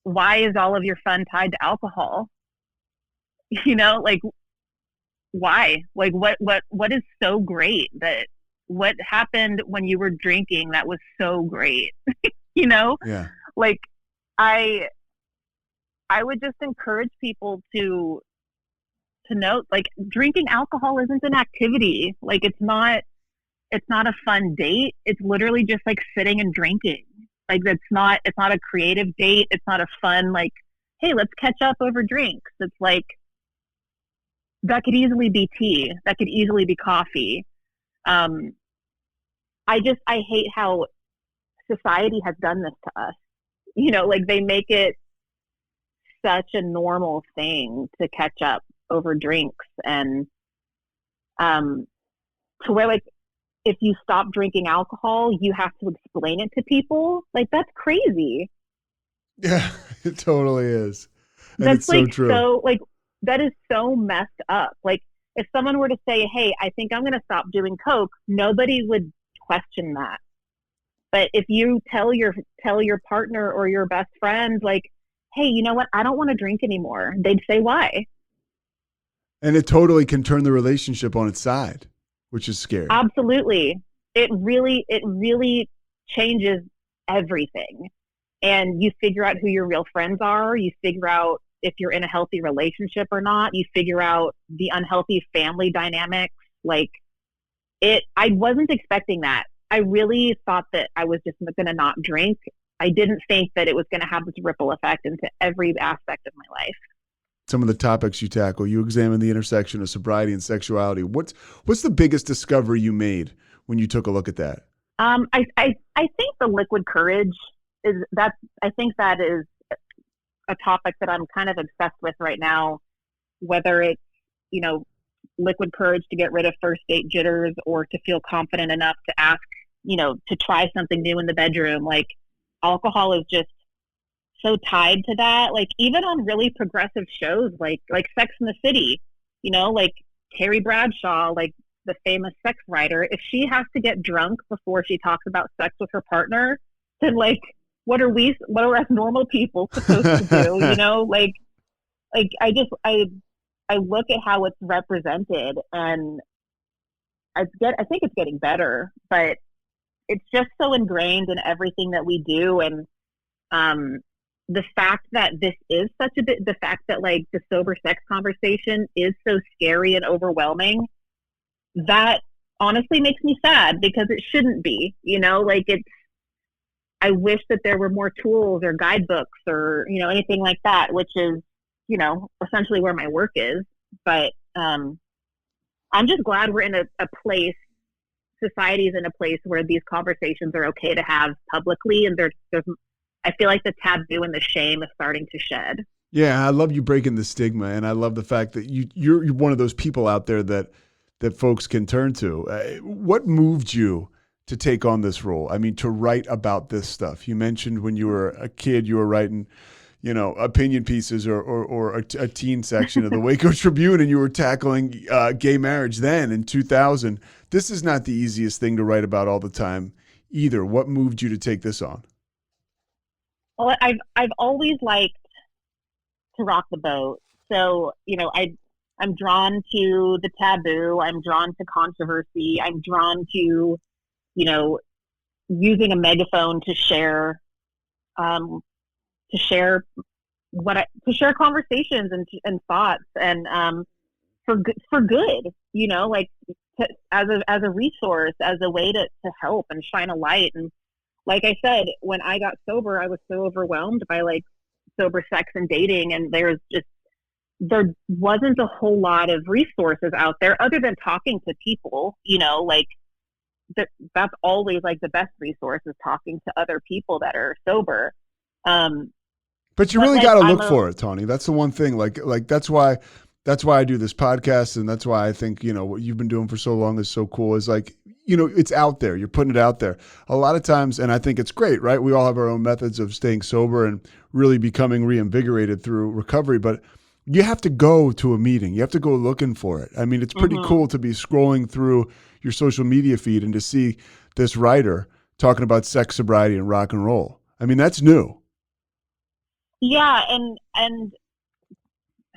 why is all of your fun tied to alcohol? Why? What is so great what happened when you were drinking that was so great? Yeah. I would just encourage people to note, drinking alcohol isn't an activity. It's not a fun date. It's literally just sitting and drinking. It's not a creative date. It's not a fun, hey, let's catch up over drinks. It's that could easily be tea. That could easily be coffee. I hate how society has done this to us. They make it such a normal thing to catch up over drinks, and to where if you stop drinking alcohol, you have to explain it to people. That's crazy. Yeah, it totally is. And that's it's so true. So that is so messed up. If someone were to say, hey, I think I'm going to stop doing coke, nobody would question that. But if you tell your partner or your best friend, hey, you know what? I don't want to drink anymore. They'd say, why? And it totally can turn the relationship on its side, which is scary. Absolutely. It really changes everything. And you figure out who your real friends are. You figure out if you're in a healthy relationship or not. You figure out the unhealthy family dynamics. I wasn't expecting that. I really thought that I was just going to not drink. I didn't think that it was going to have this ripple effect into every aspect of my life. Some of the topics you tackle, you examine the intersection of sobriety and sexuality. What's the biggest discovery you made when you took a look at that? I think the liquid courage is that. I think that is a topic that I'm kind of obsessed with right now. Whether it's liquid courage to get rid of first date jitters, or to feel confident enough to ask, to try something new in the bedroom. Alcohol is just so tied to that. Even on really progressive shows like Sex and the City, Carrie Bradshaw, the famous sex writer, if she has to get drunk before she talks about sex with her partner, then what are us normal people supposed to do? I look at how it's represented, and I think it's getting better, but it's just so ingrained in everything that we do. And the fact that this is the fact that the sober sex conversation is so scary and overwhelming, that honestly makes me sad, because it shouldn't be, I wish that there were more tools or guidebooks or, anything like that, which is, essentially where my work is. But I'm just glad we're in a place, society is in a place where these conversations are okay to have publicly. And there's I feel like the taboo and the shame is starting to shed. Yeah, I love you breaking the stigma. And I love the fact that you're one of those people out there that folks can turn to. What moved you to take on this role? I mean, to write about this stuff. You mentioned when you were a kid, you were writing opinion pieces or a teen section of the Waco Tribune, and you were tackling gay marriage then in 2000. This is not the easiest thing to write about all the time either. What moved you to take this on? Well, I've always liked to rock the boat. So, I'm drawn to the taboo. I'm drawn to controversy. I'm drawn to, you know, using a megaphone to share, to share to share conversations and thoughts and for good, you know, like as a resource, as a way to help and shine a light. And like I said, when I got sober, I was so overwhelmed by like sober sex and dating, and there wasn't a whole lot of resources out there other than talking to people, you know, like that's always like the best resource is talking to other people that are sober. But you really got to look for it, Tawny. That's the one thing. Like that's why I do this podcast, and that's why I think, you know, what you've been doing for so long is so cool. Is like, you know, it's out there. You're putting it out there. A lot of times, and I think it's great, right? We all have our own methods of staying sober and really becoming reinvigorated through recovery, but you have to go to a meeting. You have to go looking for it. I mean, it's pretty cool to be scrolling through your social media feed and to see this writer talking about sex, sobriety, and rock and roll. I mean, that's new. Yeah, and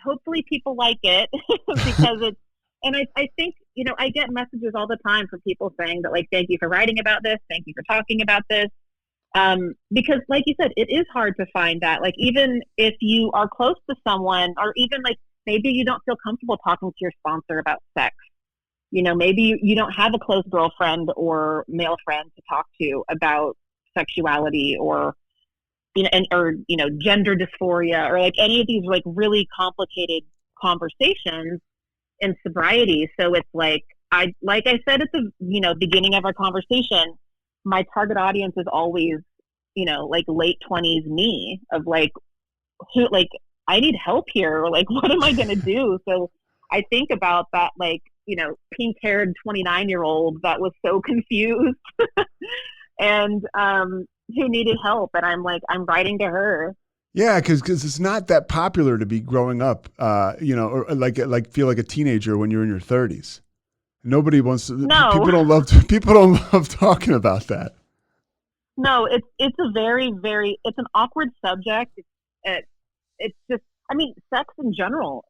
hopefully people like it because it's, and I think, you know, I get messages all the time from people saying that, like, thank you for writing about this, thank you for talking about this, because like you said, it is hard to find that, like, even if you are close to someone, or even like maybe you don't feel comfortable talking to your sponsor about sex, you know, maybe you don't have a close girlfriend or male friend to talk to about sexuality, or you know, or you know, gender dysphoria, or like any of these like really complicated conversations in sobriety. So it's like I said at the, you know, beginning of our conversation, my target audience is always, you know, like late 20s me, of like, who, like, I need help here, or like, what am I going to do? So I think about that, like, you know, pink-haired 29-year-old that was so confused and who needed help, and I'm writing to her. Yeah, because it's not that popular to be growing up, you know, or like feel like a teenager when you're in your 30s. Nobody wants to. No. People don't love talking about that. No, it's a very, very, it's an awkward subject. It's just, I mean, sex in general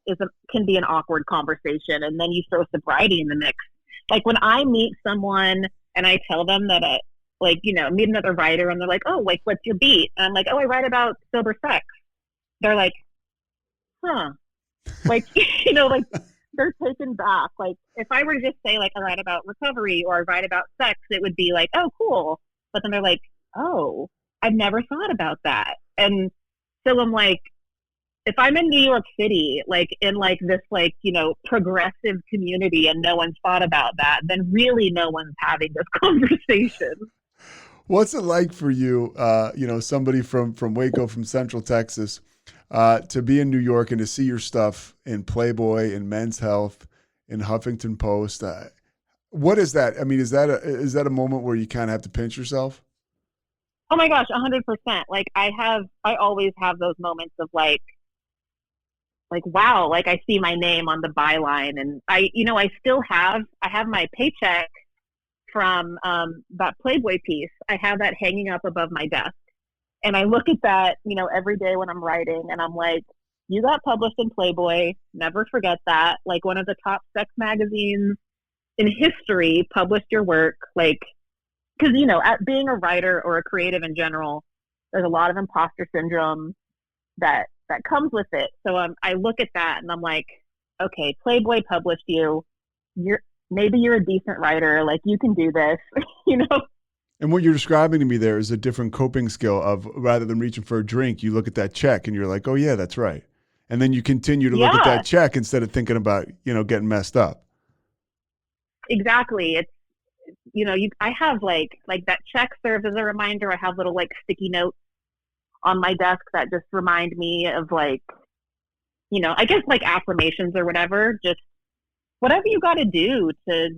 can be an awkward conversation, and then you throw sobriety in the mix. Like when I meet someone and I tell them that like, you know, meet another writer, and they're like, oh, like, what's your beat? And I'm like, oh, I write about sober sex. They're like, huh. Like, you know, like they're taken back. Like if I were to just say like I write about recovery or I write about sex, it would be like, oh, cool. But then they're like, oh, I've never thought about that. And so I'm like, if I'm in New York City, like in like this, like, you know, progressive community, and no one's thought about that, then really no one's having this conversation. What's it like for you, you know, somebody from Waco, from Central Texas, to be in New York and to see your stuff in Playboy, in Men's Health, in Huffington Post? What is that? I mean, is that a moment where you kind of have to pinch yourself? Oh my gosh, 100%. Like I always have those moments of like, wow, like I see my name on the byline, and I have my paycheck from that Playboy piece. I have that hanging up above my desk, and I look at that, you know, every day when I'm writing, and I'm like, you got published in Playboy, never forget that. Like one of the top sex magazines in history published your work, like, because, you know, at being a writer or a creative in general, there's a lot of imposter syndrome that comes with it. So I look at that and I'm like, okay, Playboy published you. Maybe you're a decent writer. Like you can do this, you know? And what you're describing to me there is a different coping skill of, rather than reaching for a drink, you look at that check and you're like, oh yeah, that's right. And then you continue to look at that check instead of thinking about, you know, getting messed up. Exactly. It's, you know, I have like that check serves as a reminder. I have little like sticky notes on my desk that just remind me of, like, you know, I guess like affirmations or whatever, just whatever you got to do to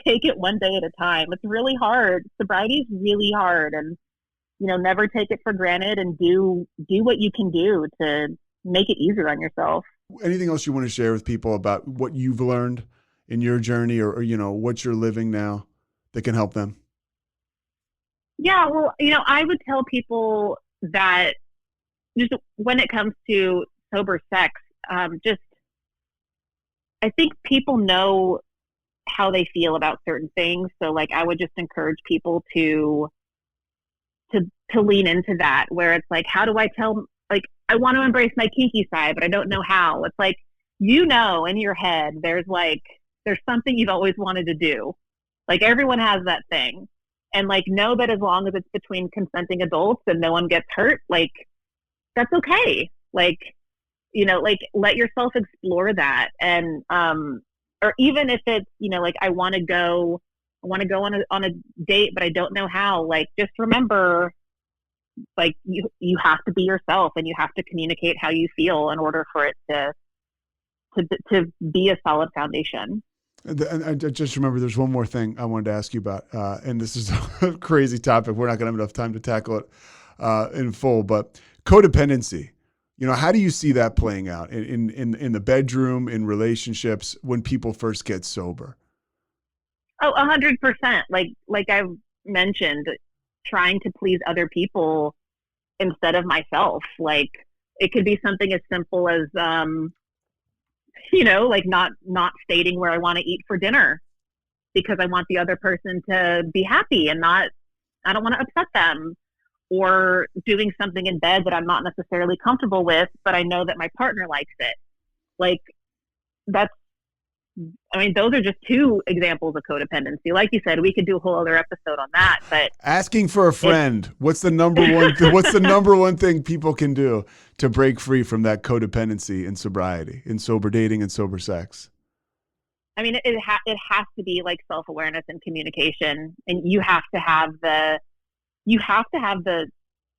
take it one day at a time. It's really hard. Sobriety is really hard, and, you know, never take it for granted, and do what you can do to make it easier on yourself. Anything else you want to share with people about what you've learned in your journey, or you know, what you're living now that can help them? Yeah, well, you know, I would tell people that just when it comes to sober sex, just I think people know how they feel about certain things. So like, I would just encourage people to lean into that, where it's like, how do I tell, like, I want to embrace my kinky side, but I don't know how. It's like, you know, in your head, there's something you've always wanted to do. Like, everyone has that thing. And like, know that as long as it's between consenting adults and no one gets hurt, like, that's okay. Like, you know, like, let yourself explore that. And, or even if it's, you know, like, I want to go on a date, but I don't know how, like, just remember, like, you have to be yourself, and you have to communicate how you feel in order for it to be a solid foundation. And I just remember there's one more thing I wanted to ask you about, and this is a crazy topic. We're not going to have enough time to tackle it in full, but codependency. You know, how do you see that playing out in the bedroom, in relationships, when people first get sober? Oh, 100%. Like I've mentioned, trying to please other people instead of myself. Like, it could be something as simple as, you know, like not stating where I want to eat for dinner because I want the other person to be happy and I don't want to upset them, or doing something in bed that I'm not necessarily comfortable with, but I know that my partner likes it. Like, those are just two examples of codependency. Like you said, we could do a whole other episode on that, but asking for a friend, what's the number one thing people can do to break free from that codependency in sobriety, in sober dating and sober sex? I mean, it has to be like self-awareness and communication, and you have to have the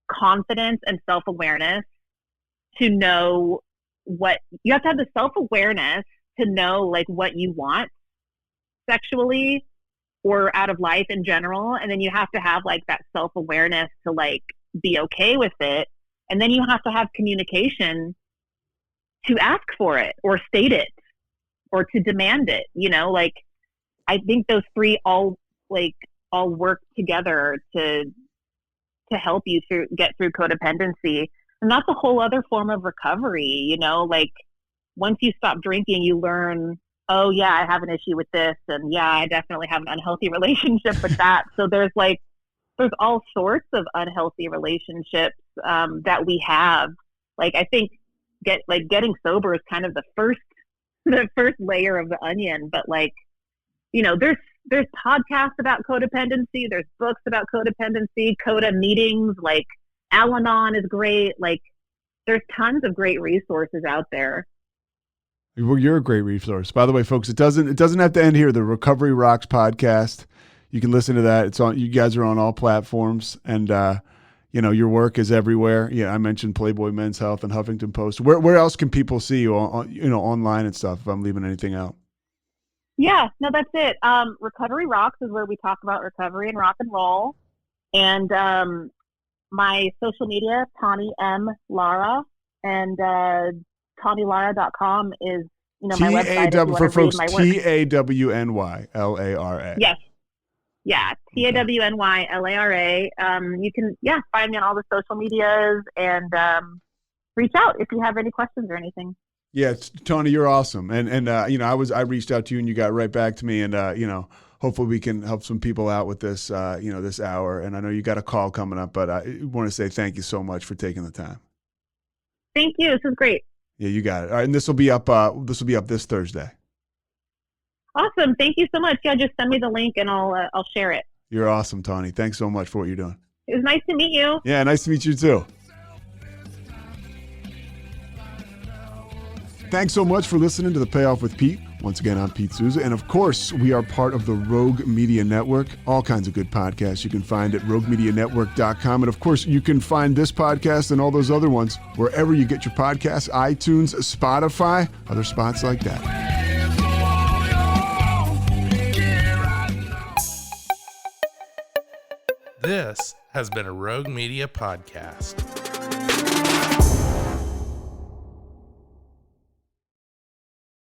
confidence and self-awareness to know you have to have the self-awareness to know, like, what you want sexually or out of life in general. And then you have to have, like, that self-awareness to, like, be okay with it. And then you have to have communication to ask for it or state it or to demand it, you know. Like, I think those three all work together to help you get through codependency. And that's a whole other form of recovery, you know. Like, once you stop drinking, you learn, oh yeah, I have an issue with this, and yeah, I definitely have an unhealthy relationship with that. So there's all sorts of unhealthy relationships that we have. Like, I think getting sober is kind of the first layer of the onion. But, like, you know, there's podcasts about codependency, there's books about codependency, Coda meetings, like Al-Anon is great. Like, there's tons of great resources out there. Well, you're a great resource. By the way, folks, it doesn't have to end here. The Recovery Rocks podcast, you can listen to that. It's on. You guys are on all platforms, and you know, your work is everywhere. Yeah, I mentioned Playboy, Men's Health, and Huffington Post. Where else can people see you online and stuff? If I'm leaving anything out. Yeah, no, that's it. Recovery Rocks is where we talk about recovery and rock and roll, and my social media, Tawny Lara, and TawnyLara.com is, you know, my website. For folks, TAWNYLARA. Yes. Yeah. TAWNYLARA. You can, find me on all the social medias and reach out if you have any questions or anything. Yeah, Tawny, you're awesome. And you know, I reached out to you and you got right back to me, and you know, hopefully we can help some people out with this, you know, this hour. And I know you got a call coming up, but I want to say thank you so much for taking the time. Thank you. This is great. Yeah, you got it. All right, and this will be up this Thursday. Awesome. Thank you so much. Yeah, just send me the link and I'll share it. You're awesome, Tawny. Thanks so much for what you're doing. It was nice to meet you. Yeah, nice to meet you too. Thanks so much for listening to the Payoff with Pete. Once again, I'm Pete Souza, and of course, we are part of the Rogue Media Network. All kinds of good podcasts you can find at roguemedianetwork.com. And of course, you can find this podcast and all those other ones wherever you get your podcasts, iTunes, Spotify, other spots like that. This has been a Rogue Media podcast.